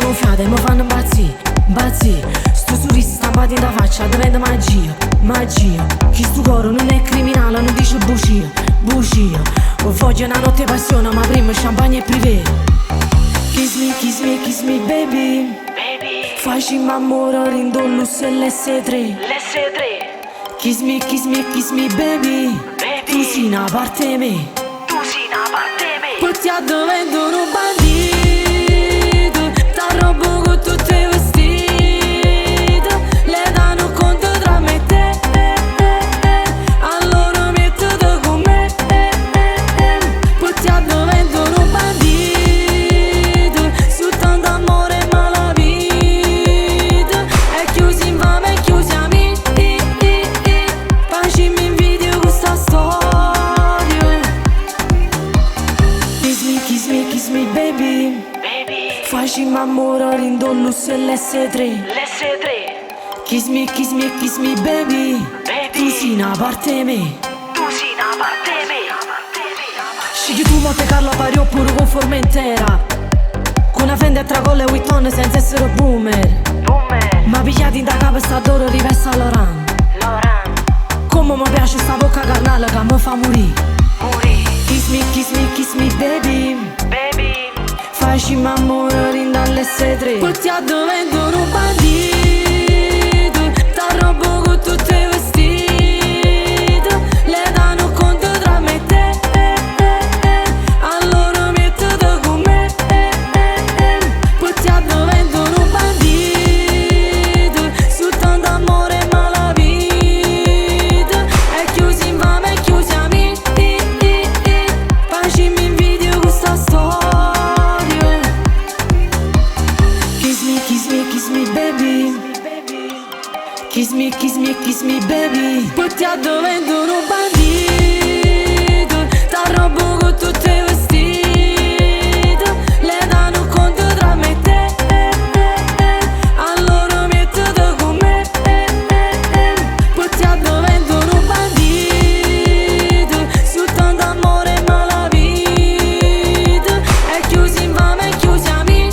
un fiato e mi fanno impazzire, impazzire. Sto sorriso stampato in faccia diventa magia, magia. Chi sto coro non è criminale, non dice bugia, bugia. Voglio una notte passione ma prima champagne e privé. Kiss me, kiss me, kiss me baby, baby. Facci amore rindo lusso e l'S3. Kiss me, kiss me, kiss me baby, baby. Tu sei una parte di me, tu sei una parte di me. Poi ti addovento un bandito, t'arrobo con tutte i vestiti. Le danno conto tra me e te, allora mettete con me. Poi ti addovento un bandito, su tanto amore e malavita. E chiusi in fame e chiusi a me. Facimi in video questa storia. Kiss me, kiss me baby, baby. Facimi amore rindo lusso e l'S3. Kiss me, kiss me, kiss me baby, baby. Tu sei una parte di me, tu sei una parte di me. Scegli tu Monte Carlo a pari oppure con Formentera, con una Fendi a tracolle e Witton senza essere boomer. Ma pigliati da capo sta d'oro rivesta Laurent. Come mi piace sta bocca carnale che mi fa morire. Kiss me baby, baby. Facimi amore rindo all'S3. Poi ti addovento un bandito, t'arrobo con tutte i vestiti. Le danno conto tra me e te, allora mettete con me. Poi ti addovento un bandito, su tanto amore e malavita. E chiusi in fame e chiusi a me. Facimi in video questa storia. Kiss me, kiss me, kiss me baby. Kiss me, kiss me, kiss me baby. Poi ti addovento un bandito, t'arrobo con tutte i vestiti. Le danno conto tra me e te, allora mettete con me. Poi ti addovento un bandito, su tanto amore e malavita. E chiusi in fame e chiusi a me.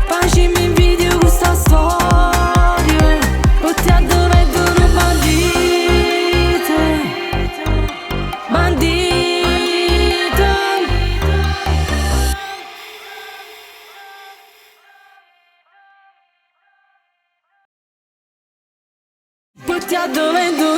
Facimi in video questa storia. Poi ti addovento un bandito, bandito. Poi ti addovento